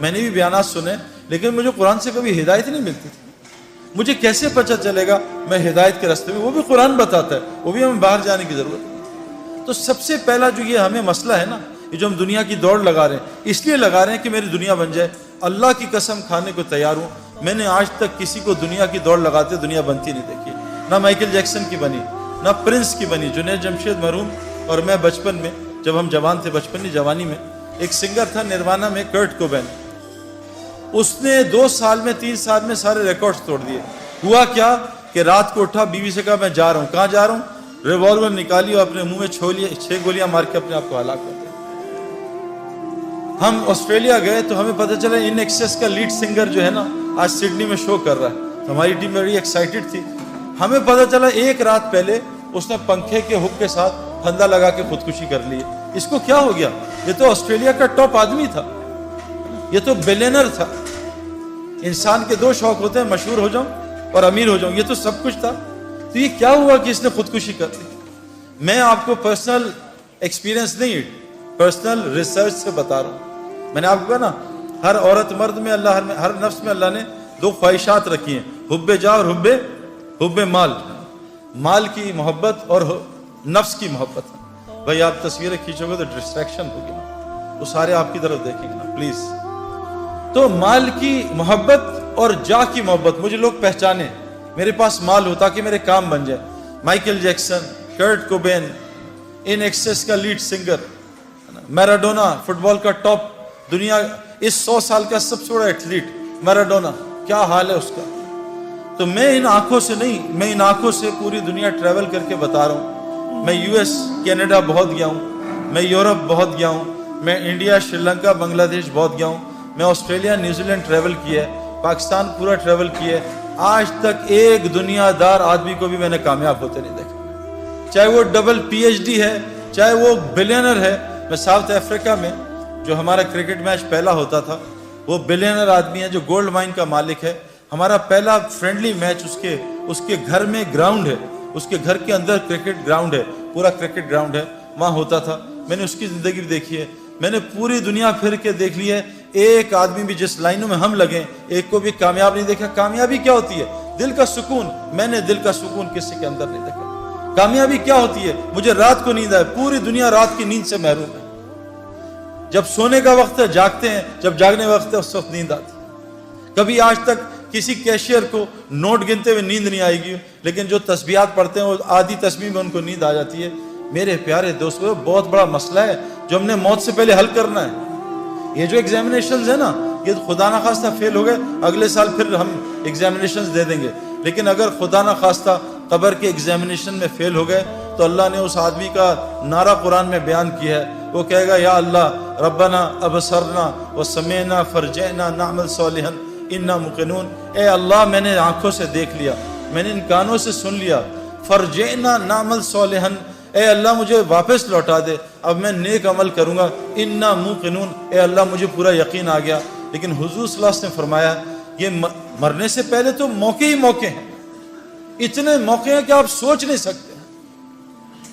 میں نے بھی بیانات سنے, لیکن مجھے قرآن سے کبھی ہدایت نہیں ملتی تھی. مجھے کیسے پتہ چلے گا میں ہدایت کے راستے میں؟ وہ بھی قرآن بتاتا ہے, وہ بھی ہمیں باہر جانے کی ضرورت ہے. تو سب سے پہلا جو یہ ہمیں مسئلہ ہے نا, یہ جو ہم دنیا کی دوڑ لگا رہے ہیں, اس لیے لگا رہے ہیں کہ میری دنیا بن جائے. اللہ کی قسم کھانے کو تیار ہوں, میں نے آج تک کسی کو دنیا کی دوڑ لگاتے دنیا بنتی نہیں دیکھی. نہ مائیکل جیکسن کی بنی, نہ پرنس کی بنی. جنید جمشید مرحوم اور میں بچپن میں, جب ہم جوان تھے, بچپن نہیں جوانی میں, ایک سنگر تھا نروانا میں, کرٹ کوبین. اس نے 2 سال میں 3 سال میں سارے ریکارڈز توڑ دیے. ہوا کیا کہ رات کو اٹھا, بیوی سے کہا میں جا رہا ہوں. کہاں جا رہا ہوں؟ ریوالور نکالی اور اپنے منہ میں 6 گولیاں مار کے اپنے آپ کو ہلاک کر دیا. ہم آسٹریلیا گئے تو ہمیں پتہ چلا ان ایکسیس کا لیڈ سنگر جو ہے نا آج سڈنی میں شو کر رہا ہے. تو ہماری ٹیم بڑی ایکسائٹڈ تھی. ہمیں پتہ چلا 1 رات پہلے اس نے پنکھے کے ہک کے ساتھ پھندا لگا کے خودکشی کر لی. اس کو کیا ہو گیا؟ یہ تو آسٹریلیا کا ٹاپ آدمی تھا, یہ تو بلینر تھا. انسان کے 2 شوق ہوتے ہیں, مشہور ہو جاؤں اور امیر ہو جاؤں. یہ تو سب کچھ تھا. تو یہ کیا ہوا کہ اس نے خودکشی کر لی؟ میں آپ کو پرسنل ایکسپیرینس نہیں, پرسنل ریسرچ سے بتا رہا ہوں. میں نے آپ کو کہا نا, ہر عورت مرد میں اللہ, ہر نفس میں اللہ نے 2 خواہشات رکھی ہیں, حب جا اور حب مال. مال کی محبت اور نفس کی محبت. بھائی آپ تصویریں کھینچو گے تو ڈسٹریکشن ہوگی, وہ سارے آپ کی طرف دیکھیں گے نا پلیز. تو مال کی محبت اور جا کی محبت. مجھے لوگ پہچانے, میرے پاس مال ہو تاکہ میرے کام بن جائے. مائیکل جیکسن, کرٹ کوبین, ان ایکسیس کا لیڈ سنگر, میراڈونا فٹ بال کا ٹاپ, دنیا اس 100 سال کا سب سے بڑا ایتھلیٹ میراڈونا, کیا حال ہے اس کا. تو میں ان آنکھوں سے نہیں, میں ان آنکھوں سے پوری دنیا ٹریول کر کے بتا رہا ہوں. میں US کینیڈا بہت گیا ہوں, میں یورپ بہت گیا ہوں, میں انڈیا, شری لنکا, بنگلہ دیش بہت گیا ہوں, میں آسٹریلیا, نیوزی لینڈ ٹریول کیا ہے, پاکستان پورا ٹریول کیا ہے. آج تک ایک دنیا دار آدمی کو بھی میں نے کامیاب ہوتے نہیں دیکھا, چاہے وہ ڈبل PhD ہے, چاہے وہ بلینر ہے. میں ساؤتھ افریقہ میں جو ہمارا کرکٹ میچ پہلا ہوتا تھا, وہ بلینر آدمی ہے جو گولڈ مائن کا مالک ہے. ہمارا پہلا فرینڈلی میچ اس کے گھر میں گراؤنڈ ہے, اس کے گھر کے اندر کرکٹ گراؤنڈ ہے, پورا کرکٹ گراؤنڈ ہے, وہاں ہوتا تھا. میں نے اس کی زندگی بھی دیکھی ہے, میں نے پوری دنیا پھر کے دیکھ لی ہے. ایک آدمی بھی جس لائنوں میں ہم لگیں, ایک کو بھی کامیاب نہیں دیکھا. کامیابی کیا ہوتی ہے؟ دل کا سکون. میں نے دل کا سکون کسی کے اندر نہیں دیکھا. کامیابی کیا ہوتی ہے؟ مجھے رات کو نیند آئے. پوری دنیا رات کی نیند سے محروم ہے. جب سونے کا وقت ہے جاگتے ہیں, جب جاگنے کا وقت ہے اس وقت نیند آتی. کبھی آج تک کسی کیشیئر کو نوٹ گنتے ہوئے نیند نہیں آئے گی, لیکن جو تسبیحات پڑھتے ہیں وہ آدھی تسبیح میں ان کو نیند آ جاتی ہے. میرے پیارے دوستو, بہت بڑا مسئلہ ہے جو ہم نے موت سے پہلے حل کرنا ہے. یہ جو ایگزامینیشنز ہے نا, یہ خدا نخواستہ فیل ہو گئے, اگلے سال پھر ہم ایگزامینیشنز دے دیں گے. لیکن اگر خدا نخواستہ قبر کے ایگزامینیشن میں فیل ہو گئے تو اللہ نے اس آدمی کا نعرہ قرآن میں بیان کیا ہے. وہ کہے گا یا اللہ ربنا ابصرنا وسمعنا فرجعنا نعمل صالحا انا موقنون. اے اللہ میں نے آنکھوں سے دیکھ لیا, میں نے ان کانوں سے سن لیا, فرجعنا نعمل صالحا, اے اللہ مجھے واپس لوٹا دے, اب میں نیک عمل کروں گا. انا موقنون, اے اللہ مجھے پورا یقین آ گیا. لیکن حضور صلی اللہ علیہ وسلم نے فرمایا یہ مرنے سے پہلے تو موقع ہی موقع ہیں, اتنے موقع ہیں کہ آپ سوچ نہیں سکتے.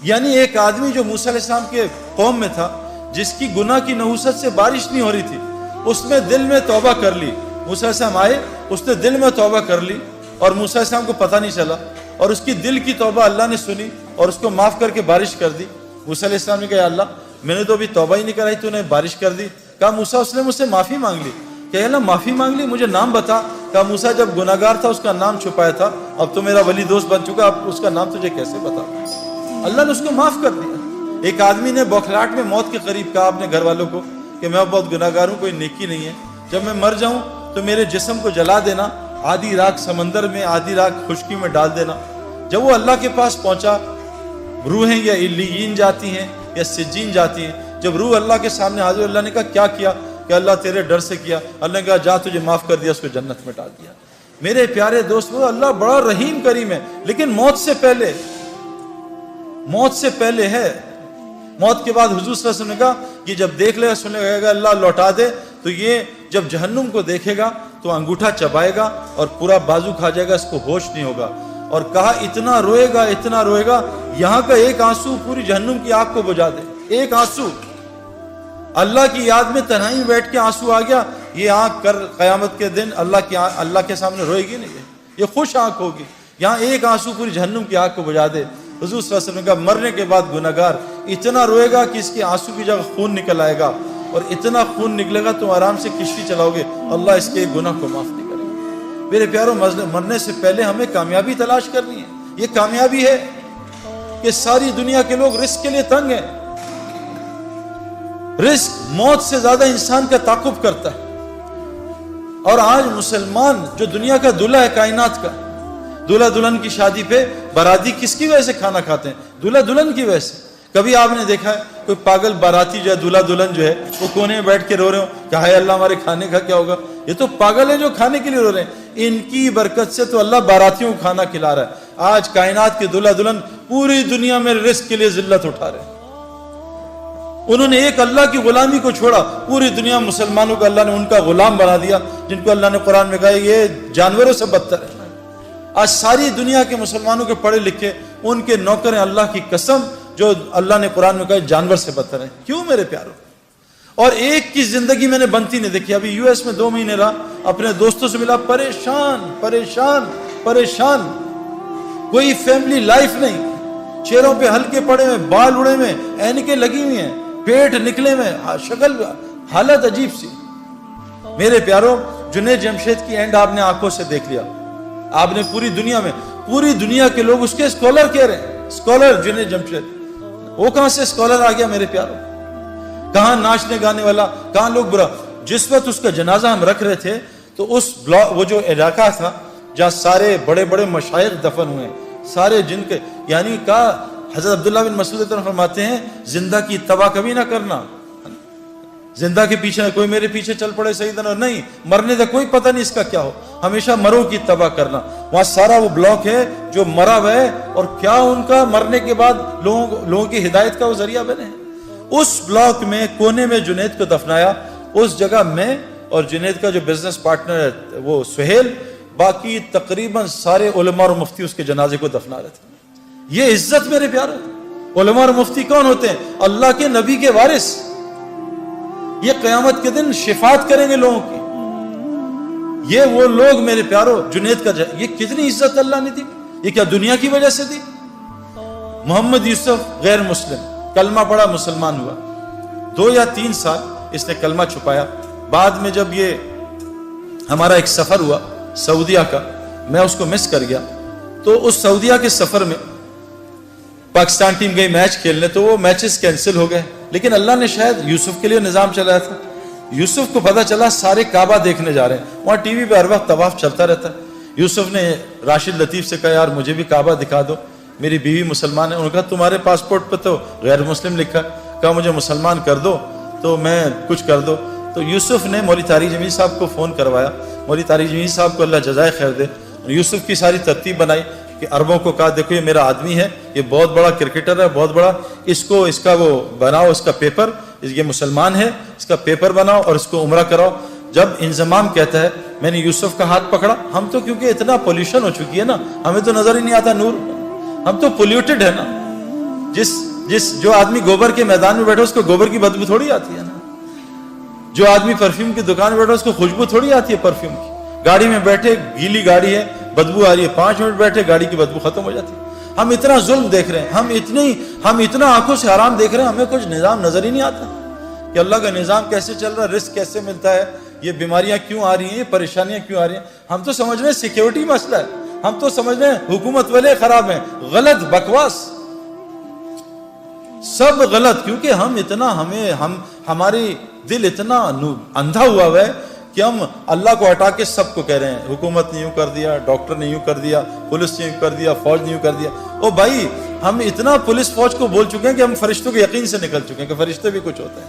یعنی ایک آدمی جو موسیٰ علیہ السلام کے قوم میں تھا, جس کی گناہ کی نحوست سے بارش نہیں ہو رہی تھی, اس نے دل میں توبہ کر لی. موسیٰ علیہ السلام آئے, اس نے دل میں توبہ کر لی اور موسیٰ علیہ السلام کو پتہ نہیں چلا, اور اس کی دل کی توبہ اللہ نے سنی اور اس کو معاف کر کے بارش کر دی. موسیٰ علیہ السلام نے کہا اللہ میں نے تو ابھی توبہ ہی نہیں کرائی, تو نے بارش کر دی. کہا موسیٰ, اس نے مجھ سے معافی مانگ لی. کہ اللہ معافی مانگ لی, مجھے نام بتا. کہا موسیٰ جب گناہگار تھا اس کا نام چھپایا تھا, اب تو میرا ولی دوست بن چکا, اب اس کا نام تجھے کیسے بتا. اللہ نے اس کو معاف کر دیا. ایک آدمی نے بوکھلاہٹ میں موت کے قریب کہا اپنے گھر والوں کو کہ میں بہت گناہگار ہوں, کوئی نیکی نہیں ہے, جب میں مر جاؤں تو میرے جسم کو جلا دینا, آدھی رات سمندر میں آدھی رات خشکی میں ڈال دینا. جب وہ اللہ کے پاس پہنچا, روحیں یا علیین جاتی ہیں یا سجین جاتی ہیں. جب روح اللہ کے سامنے حاضر, اللہ نے کہا کیا کیا؟ کہ اللہ تیرے ڈر سے کیا. اللہ نے کہا جا تجھے معاف کر دیا, اس کو جنت میں ڈال دیا. میرے پیارے دوستو, اللہ بڑا رحیم کریم ہے, لیکن موت سے پہلے ہے. موت کے بعد حضور صلی اللہ علیہ وسلم نے کہا کہ جب دیکھ لے گا, سنے گا اللہ لوٹا دے, تو یہ جب جہنم کو دیکھے گا تو انگوٹھا چبائے گا اور پورا بازو کھا جائے گا, اس کو ہوش نہیں ہوگا. اور کہا اتنا روئے گا یہاں کا ایک آنسو پوری جہنم کی آگ کو بجھا دے. ایک آنسو, اللہ کی یاد میں تنہائی میں بیٹھ کے آنسو آ گیا, یہ آنکھ کر قیامت کے دن اللہ کے سامنے روئے گی نہیں, یہ خوش آنکھ ہوگی. یہاں ایک آنسو پوری جہنم کی آنکھ کو بجھا دے. حضور صلی اللہ علیہ وسلم نے کہا مرنے کے بعد گناہگار اتنا روئے گا کہ اس کی آنسو کی جگہ خون نکل آئے گا, اور اتنا خون نکلے گا تم آرام سے کشتی چلاؤ گے, اللہ اس کے گناہ کو معاف نہیں کرے گا. میرے پیاروں, مرنے سے پہلے ہمیں کامیابی تلاش کرنی ہے. یہ کامیابی ہے کہ ساری دنیا کے لوگ رزق کے لیے تنگ ہیں. رزق موت سے زیادہ انسان کا تعاقب کرتا ہے. اور آج مسلمان جو دنیا کا دلہا ہے کائنات کا, دلہا دلہن کی شادی پہ باراتی کس کی وجہ سے کھانا کھاتے ہیں؟ دلہا دلہن کی وجہ سے. کبھی آپ نے دیکھا ہے کوئی پاگل باراتی جو ہے, دلہا دلہن جو ہے, وہ کونے میں بیٹھ کے رو رہے ہو کہ ہائے اللہ ہمارے کھانے کا کیا ہوگا؟ یہ تو پاگل ہیں جو کھانے کے لیے رو رہے ہیں. ان کی برکت سے تو اللہ باراتیوں کو کھانا کھلا رہا ہے. آج کائنات کے دلہا دلہن پوری دنیا میں رزق کے لیے ذلت اٹھا رہے ہیں. انہوں نے ایک اللہ کی غلامی کو چھوڑا, پوری دنیا مسلمانوں کو اللہ نے ان کا غلام بنا دیا, جن کو اللہ نے قرآن میں کہا یہ جانوروں سے بدتر ہے. آج ساری دنیا کے مسلمانوں کے پڑھے لکھے ان کے نوکر ہیں, اللہ کی قسم, جو اللہ نے قرآن میں کہا جانور سے بدتر ہیں. کیوں میرے پیاروں؟ اور ایک کی زندگی میں نے بنتی نہیں دیکھی. ابھی US میں 2 مہینے رہا, اپنے دوستوں سے ملا, پریشان پریشان پریشان, کوئی فیملی لائف نہیں, چہروں پہ ہلکے پڑے ہوئے, بال اڑے ہوئے, اینکیں لگی ہوئی ہیں, پیٹ نکلے ہوئے, شکل حالت عجیب سی. میرے پیاروں, جنید جمشید کی اینڈ آپ نے آنکھوں سے دیکھ لیا. آپ نے پوری دنیا کے لوگ اس کے اسکالر کہہ رہے ہیں, اسکالر جنید جمشید. وہ کہاں سے اسکالر آ گیا میرے پیاروں؟ کہاں ناچنے گانے والا, کہاں لوگ برا. جس وقت اس کا جنازہ ہم رکھ رہے تھے تو اس وہ جو علاقہ تھا جہاں سارے بڑے بڑے مشائخ دفن ہوئے, سارے جن کے, یعنی کہا حضرت عبداللہ بن مسعود فرماتے ہیں زندہ کی اتباع کبھی نہ کرنا. زندہ کے پیچھے کوئی میرے پیچھے چل پڑے سیدنا, نہیں, مرنے کا کوئی پتہ نہیں اس کا کیا ہو, ہمیشہ مرو کی اتباع کرنا. وہاں سارا وہ بلاک ہے جو مرا ہوا ہے, اور کیا ان کا مرنے کے بعد لوگوں کی ہدایت کا وہ ذریعہ بنے. اس بلاک میں کونے میں جنید کو دفنایا. اس جگہ میں اور جنید کا جو بزنس پارٹنر ہے وہ سہیل, باقی تقریباً سارے علماء اور مفتی اس کے جنازے کو دفنا رہے تھے. یہ عزت میرے پیارے. علماء اور مفتی کون ہوتے ہیں؟ اللہ کے نبی کے وارث. یہ قیامت کے دن شفاعت کریں گے لوگوں کی. یہ وہ لوگ میرے پیارو, جنید کا یہ کتنی عزت اللہ نے دی. یہ کیا دنیا کی وجہ سے دی؟ محمد یوسف غیر مسلم, کلمہ پڑھا, مسلمان ہوا. 2 یا 3 سال اس نے کلمہ چھپایا. بعد میں جب یہ ہمارا ایک سفر ہوا سعودیہ کا, میں اس کو مس کر گیا. تو اس سعودیہ کے سفر میں پاکستان ٹیم گئی میچ کھیلنے, تو وہ میچز کینسل ہو گئے. لیکن اللہ نے شاید یوسف کے لیے نظام چلایا تھا. یوسف کو پتہ چلا سارے کعبہ دیکھنے جا رہے ہیں, وہاں ٹی وی پہ ہر وقت طواف چلتا رہتا ہے. یوسف نے راشد لطیف سے کہا یار مجھے بھی کعبہ دکھا دو, میری بیوی مسلمان ہے. انہوں نے کہا تمہارے پاسپورٹ پہ تو غیر مسلم لکھا ہے. کہا مجھے مسلمان کر دو تو میں کچھ کر دو. تو یوسف نے مولوی طارق جمیل صاحب کو فون کروایا. مولوی طارق جمیل صاحب کو اللہ جزائے خیر دے. یوسف کی ساری ترتیب بنائی کہ عربوں کو کہا دیکھو یہ میرا آدمی ہے, یہ بہت بڑا کرکٹر ہے, بہت بڑا, اس کا وہ بناؤ, اس کا پیپر, یہ مسلمان ہے, اس کا پیپر بناؤ اور اس کو عمرہ کراؤ. جب انضمام کہتا ہے, میں نے یوسف کا ہاتھ پکڑا. ہم تو کیونکہ اتنا پولیوشن ہو چکی ہے نا, ہمیں تو نظر ہی نہیں آتا نور, ہم تو پولیوٹڈ ہے نا. جو آدمی گوبر کے میدان میں بیٹھا اس کو گوبر کی بدبو تھوڑی آتی ہے نا. جو آدمی پرفیوم کی دکان میں بیٹھا اس کو خوشبو تھوڑی آتی ہے پرفیوم کی. گاڑی میں بیٹھے, گیلی گاڑی ہے, بدبو آ رہی ہے, 5 منٹ بیٹھے گاڑی کی بدبو ختم ہو جاتی ہے. ہم اتنا ظلم دیکھ رہے ہیں, ہم اتنا آنکھوں سے حرام دیکھ رہے ہیں, ہمیں کچھ نظام نظر ہی نہیں آتا کہ اللہ کا نظام کیسے چل رہا ہے, رزق کیسے ملتا ہے, یہ بیماریاں کیوں آ رہی ہیں, یہ پریشانیاں کیوں آ رہی ہیں. ہم تو سمجھ رہے ہیں سیکیورٹی مسئلہ ہے, ہم تو سمجھ رہے ہیں حکومت والے خراب ہیں. غلط, بکواس, سب غلط. کیونکہ ہماری دل اتنا اندھا ہوا ہے کہ ہم اللہ کو ہٹا کے سب کو کہہ رہے ہیں حکومت نے یوں کر دیا, ڈاکٹر نے یوں کر دیا, پولیس نے یوں کر دیا, فوج نے یوں کر دیا. او بھائی, ہم اتنا پولیس فوج کو بول چکے ہیں کہ ہم فرشتوں کے یقین سے نکل چکے ہیں کہ فرشتے بھی کچھ ہوتے ہیں.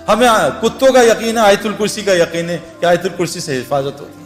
ہمیں کتوں کا یقین ہے, آیت الکرسی کا یقین ہے کہ آیت الکرسی سے حفاظت ہوتی ہے.